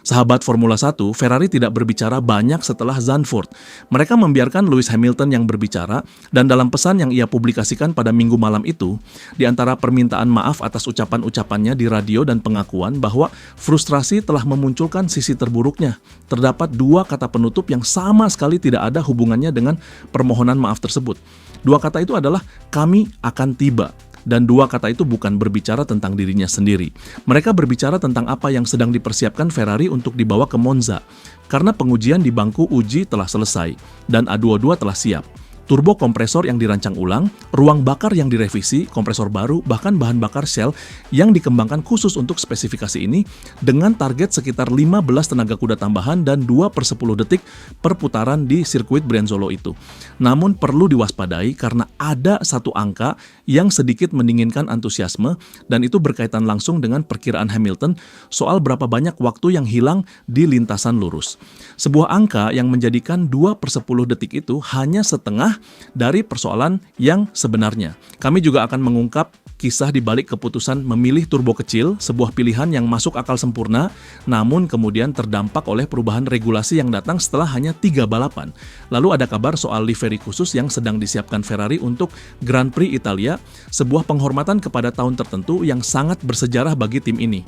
Sahabat Formula 1, Ferrari tidak berbicara banyak setelah Zandvoort. Mereka membiarkan Lewis Hamilton yang berbicara, dan dalam pesan yang ia publikasikan pada Minggu malam itu, di antara permintaan maaf atas ucapan-ucapannya di radio dan pengakuan bahwa frustrasi telah memunculkan sisi terburuknya, terdapat dua kata penutup yang sama sekali tidak ada hubungannya dengan permohonan maaf tersebut. Dua kata itu adalah "kami akan tiba". Dan dua kata itu bukan berbicara tentang dirinya sendiri. Mereka berbicara tentang apa yang sedang dipersiapkan Ferrari untuk dibawa ke Monza. Karena pengujian di bangku uji telah selesai, dan A22 telah siap. Turbo kompresor yang dirancang ulang, ruang bakar yang direvisi, kompresor baru, bahkan bahan bakar Shell yang dikembangkan khusus untuk spesifikasi ini dengan target sekitar 15 tenaga kuda tambahan dan 2/10 detik per putaran di sirkuit Brianzolo itu. Namun perlu diwaspadai karena ada satu angka yang sedikit mendinginkan antusiasme, dan itu berkaitan langsung dengan perkiraan Hamilton soal berapa banyak waktu yang hilang di lintasan lurus. Sebuah angka yang menjadikan 2/10 detik itu hanya setengah dari persoalan yang sebenarnya. Kami juga akan mengungkap kisah di balik keputusan memilih turbo kecil, sebuah pilihan yang masuk akal sempurna, namun kemudian terdampak oleh perubahan regulasi yang datang setelah hanya 3 balapan. Lalu ada kabar soal livery khusus yang sedang disiapkan Ferrari untuk Grand Prix Italia, sebuah penghormatan kepada tahun tertentu yang sangat bersejarah bagi tim ini.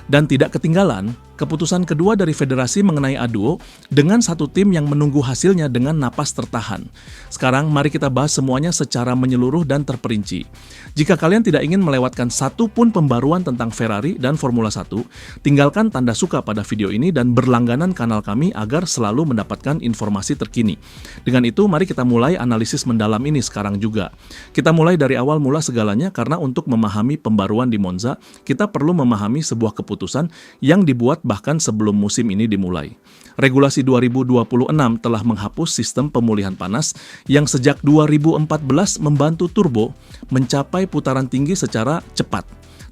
Dan tidak ketinggalan, keputusan kedua dari federasi mengenai A2 dengan satu tim yang menunggu hasilnya dengan napas tertahan. Sekarang mari kita bahas semuanya secara menyeluruh dan terperinci. Jika kalian tidak ingin melewatkan satu pun pembaruan tentang Ferrari dan Formula 1, tinggalkan tanda suka pada video ini dan berlangganan kanal kami agar selalu mendapatkan informasi terkini. Dengan itu, mari kita mulai analisis mendalam ini sekarang juga. Kita mulai dari awal mula segalanya karena untuk memahami pembaruan di Monza, kita perlu memahami sebuah keputusan yang dibuat bahkan sebelum musim ini dimulai. Regulasi 2026 telah menghapus sistem pemulihan panas yang sejak 2014 membantu turbo mencapai putaran tinggi secara cepat.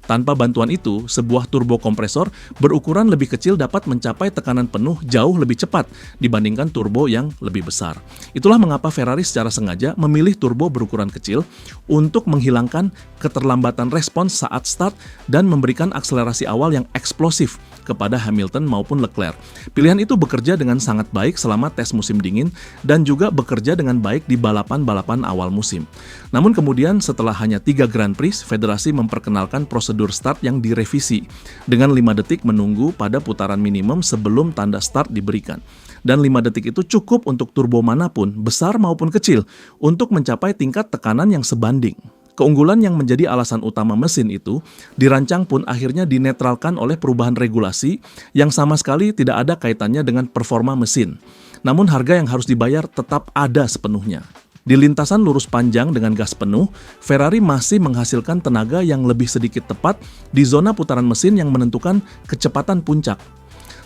Tanpa bantuan itu, sebuah turbo kompresor berukuran lebih kecil dapat mencapai tekanan penuh jauh lebih cepat dibandingkan turbo yang lebih besar. Itulah mengapa Ferrari secara sengaja memilih turbo berukuran kecil untuk menghilangkan keterlambatan respons saat start dan memberikan akselerasi awal yang eksplosif kepada Hamilton maupun Leclerc. Pilihan itu bekerja dengan sangat baik selama tes musim dingin dan juga bekerja dengan baik di balapan-balapan awal musim. Namun kemudian setelah hanya 3 Grand Prix, federasi memperkenalkan prosedur start yang direvisi dengan 5 detik menunggu pada putaran minimum sebelum tanda start diberikan. Dan 5 detik itu cukup untuk turbo manapun, besar maupun kecil, untuk mencapai tingkat tekanan yang sebanding. Keunggulan yang menjadi alasan utama mesin itu dirancang pun akhirnya dinetralkan oleh perubahan regulasi yang sama sekali tidak ada kaitannya dengan performa mesin. Namun harga yang harus dibayar tetap ada sepenuhnya. Di lintasan lurus panjang dengan gas penuh, Ferrari masih menghasilkan tenaga yang lebih sedikit tepat di zona putaran mesin yang menentukan kecepatan puncak.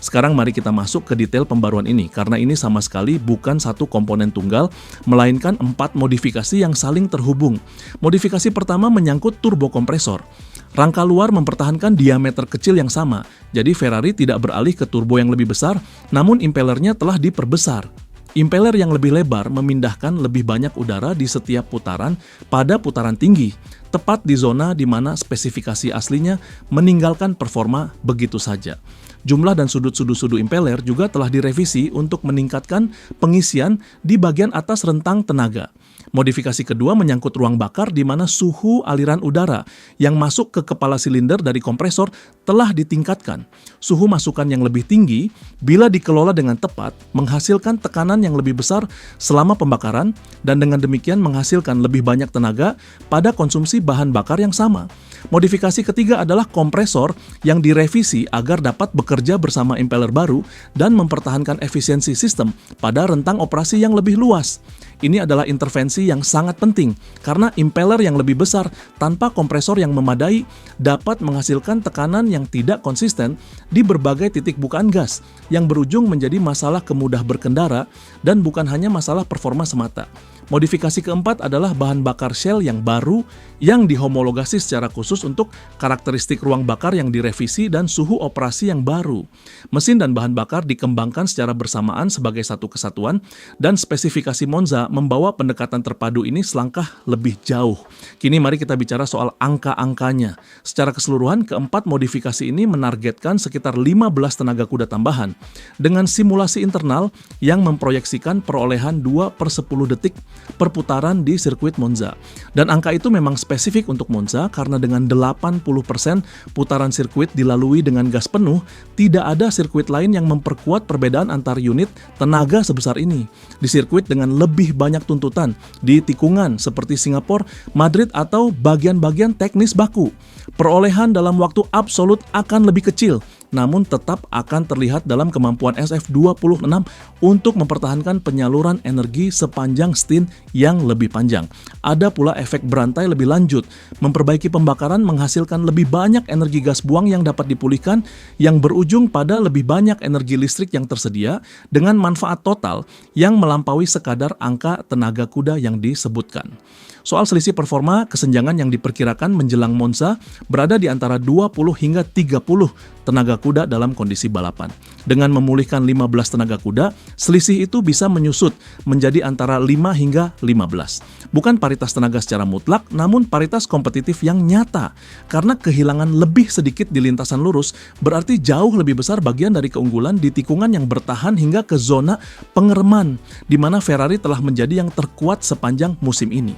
Sekarang mari kita masuk ke detail pembaruan ini, karena ini sama sekali bukan satu komponen tunggal, melainkan 4 modifikasi yang saling terhubung. Modifikasi pertama menyangkut turbo kompresor. Rangka luar mempertahankan diameter kecil yang sama, jadi Ferrari tidak beralih ke turbo yang lebih besar, namun impellernya telah diperbesar. Impeller yang lebih lebar memindahkan lebih banyak udara di setiap putaran pada putaran tinggi, tepat di zona di mana spesifikasi aslinya meninggalkan performa begitu saja. Jumlah dan sudut-sudut impeller juga telah direvisi untuk meningkatkan pengisian di bagian atas rentang tenaga. Modifikasi kedua menyangkut ruang bakar di mana suhu aliran udara yang masuk ke kepala silinder dari kompresor telah ditingkatkan. Suhu masukan yang lebih tinggi bila dikelola dengan tepat menghasilkan tekanan yang lebih besar selama pembakaran dan dengan demikian menghasilkan lebih banyak tenaga pada konsumsi bahan bakar yang sama. Modifikasi ketiga adalah kompresor yang direvisi agar dapat bekerja bersama impeller baru dan mempertahankan efisiensi sistem pada rentang operasi yang lebih luas. Ini adalah intervensi yang sangat penting karena impeller yang lebih besar tanpa kompresor yang memadai dapat menghasilkan tekanan yang tidak konsisten di berbagai titik bukaan gas yang berujung menjadi masalah kemudah berkendara dan bukan hanya masalah performa semata. Modifikasi keempat adalah bahan bakar Shell yang baru yang dihomologasi secara khusus untuk karakteristik ruang bakar yang direvisi dan suhu operasi yang baru. Mesin dan bahan bakar dikembangkan secara bersamaan sebagai satu kesatuan dan spesifikasi Monza membawa pendekatan terpadu ini selangkah lebih jauh. Kini mari kita bicara soal angka-angkanya. Secara keseluruhan, keempat modifikasi ini menargetkan sekitar 15 tenaga kuda tambahan dengan simulasi internal yang memproyeksikan perolehan 2/10 detik perputaran di sirkuit Monza. Dan angka itu memang spesifik untuk Monza karena dengan 80% putaran sirkuit dilalui dengan gas penuh, tidak ada sirkuit lain yang memperkuat perbedaan antar unit tenaga sebesar ini. Di sirkuit dengan lebih banyak tuntutan, di tikungan seperti Singapura, Madrid atau bagian-bagian teknis baku, perolehan dalam waktu absolut akan lebih kecil, namun tetap akan terlihat dalam kemampuan SF26 untuk mempertahankan penyaluran energi sepanjang stint yang lebih panjang. Ada pula efek berantai lebih lanjut, memperbaiki pembakaran menghasilkan lebih banyak energi gas buang yang dapat dipulihkan, yang berujung pada lebih banyak energi listrik yang tersedia dengan manfaat total yang melampaui sekadar angka tenaga kuda yang disebutkan. Soal selisih performa, kesenjangan yang diperkirakan menjelang Monza berada di antara 20 hingga 30 tenaga kuda dalam kondisi balapan. Dengan memulihkan 15 tenaga kuda, selisih itu bisa menyusut menjadi antara 5 hingga 15. Bukan paritas tenaga secara mutlak, namun paritas kompetitif yang nyata. Karena kehilangan lebih sedikit di lintasan lurus, berarti jauh lebih besar bagian dari keunggulan di tikungan yang bertahan hingga ke zona pengereman, di mana Ferrari telah menjadi yang terkuat sepanjang musim ini.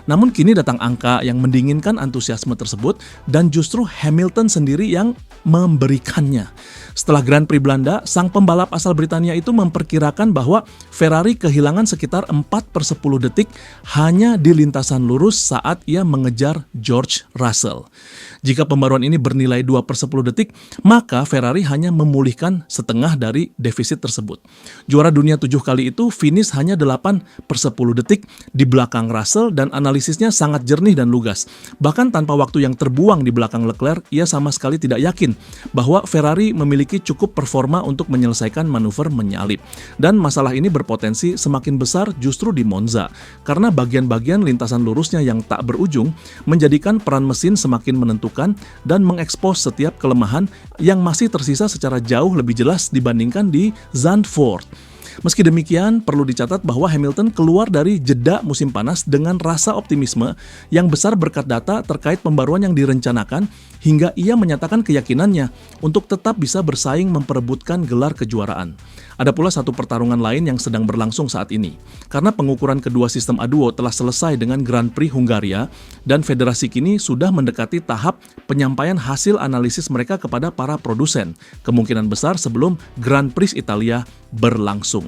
Namun kini datang angka yang mendinginkan antusiasme tersebut dan justru Hamilton sendiri yang memberikannya. Setelah Grand Prix Belanda, sang pembalap asal Britania itu memperkirakan bahwa Ferrari kehilangan sekitar 4/10 detik hanya di lintasan lurus saat ia mengejar George Russell. Jika pembaruan ini bernilai 2/10 detik, maka Ferrari hanya memulihkan setengah dari defisit tersebut. Juara dunia 7 kali itu finish hanya 8/10 detik di belakang Russell dan analisisnya sangat jernih dan lugas. Bahkan tanpa waktu yang terbuang di belakang Leclerc, ia sama sekali tidak yakin bahwa Ferrari memiliki cukup performa untuk menyelesaikan manuver menyalip. Dan masalah ini berpotensi semakin besar justru di Monza, karena bagian-bagian lintasan lurusnya yang tak berujung menjadikan peran mesin semakin menentukan dan mengekspos setiap kelemahan yang masih tersisa secara jauh lebih jelas dibandingkan di Zandvoort. Meski demikian, perlu dicatat bahwa Hamilton keluar dari jeda musim panas dengan rasa optimisme yang besar berkat data terkait pembaruan yang direncanakan, hingga ia menyatakan keyakinannya untuk tetap bisa bersaing memperebutkan gelar kejuaraan. Ada pula satu pertarungan lain yang sedang berlangsung saat ini. Karena pengukuran kedua sistem A2 telah selesai dengan Grand Prix Hungaria, dan federasi kini sudah mendekati tahap penyampaian hasil analisis mereka kepada para produsen, kemungkinan besar sebelum Grand Prix Italia berlangsung.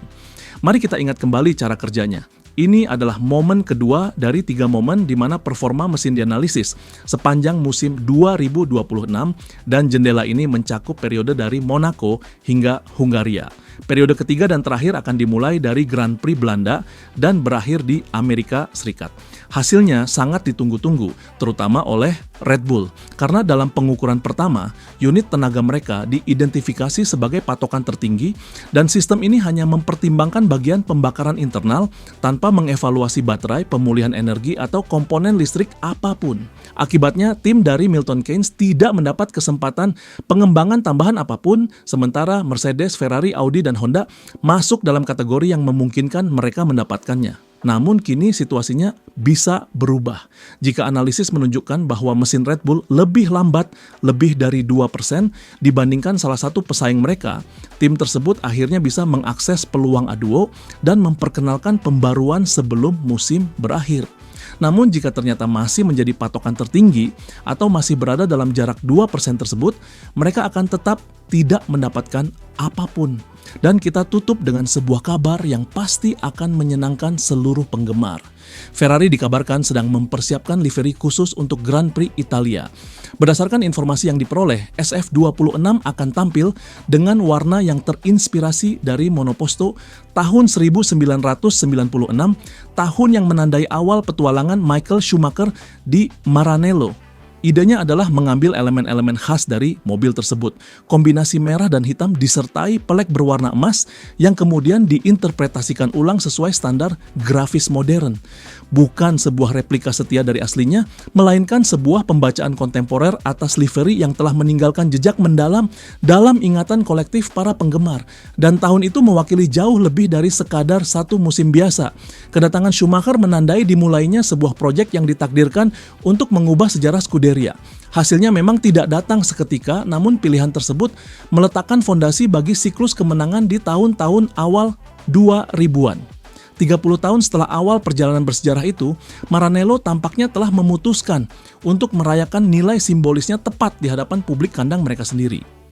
Mari kita ingat kembali cara kerjanya. Ini adalah momen kedua dari 3 momen di mana performa mesin dianalisis sepanjang musim 2026, dan jendela ini mencakup periode dari Monaco hingga Hungaria. Periode ketiga dan terakhir akan dimulai dari Grand Prix Belanda dan berakhir di Amerika Serikat. Hasilnya sangat ditunggu-tunggu, terutama oleh Red Bull, karena dalam pengukuran pertama, unit tenaga mereka diidentifikasi sebagai patokan tertinggi, dan sistem ini hanya mempertimbangkan bagian pembakaran internal tanpa mengevaluasi baterai, pemulihan energi, atau komponen listrik apapun. Akibatnya, tim dari Milton Keynes tidak mendapat kesempatan pengembangan tambahan apapun, sementara Mercedes, Ferrari, Audi, dan Honda masuk dalam kategori yang memungkinkan mereka mendapatkannya. Namun kini situasinya bisa berubah. Jika analisis menunjukkan bahwa mesin Red Bull lebih lambat lebih dari 2% dibandingkan salah satu pesaing mereka, tim tersebut akhirnya bisa mengakses peluang A2 dan memperkenalkan pembaruan sebelum musim berakhir. Namun jika ternyata masih menjadi patokan tertinggi atau masih berada dalam jarak 2% tersebut, mereka akan tetap tidak mendapatkan apapun. Dan kita tutup dengan sebuah kabar yang pasti akan menyenangkan seluruh penggemar. Ferrari dikabarkan sedang mempersiapkan livery khusus untuk Grand Prix Italia. Berdasarkan informasi yang diperoleh, SF26 akan tampil dengan warna yang terinspirasi dari Monoposto tahun 1996, tahun yang menandai awal petualangan Michael Schumacher di Maranello. Idenya adalah mengambil elemen-elemen khas dari mobil tersebut. Kombinasi merah dan hitam disertai pelek berwarna emas yang kemudian diinterpretasikan ulang sesuai standar grafis modern. Bukan sebuah replika setia dari aslinya, melainkan sebuah pembacaan kontemporer atas livery yang telah meninggalkan jejak mendalam dalam ingatan kolektif para penggemar. Dan tahun itu mewakili jauh lebih dari sekadar satu musim biasa. Kedatangan Schumacher menandai dimulainya sebuah proyek yang ditakdirkan untuk mengubah sejarah Scuderia. Hasilnya memang tidak datang seketika, namun pilihan tersebut meletakkan fondasi bagi siklus kemenangan di tahun-tahun awal 2000-an. 30 tahun setelah awal perjalanan bersejarah itu, Maranello tampaknya telah memutuskan untuk merayakan nilai simbolisnya tepat di hadapan publik kandang mereka sendiri.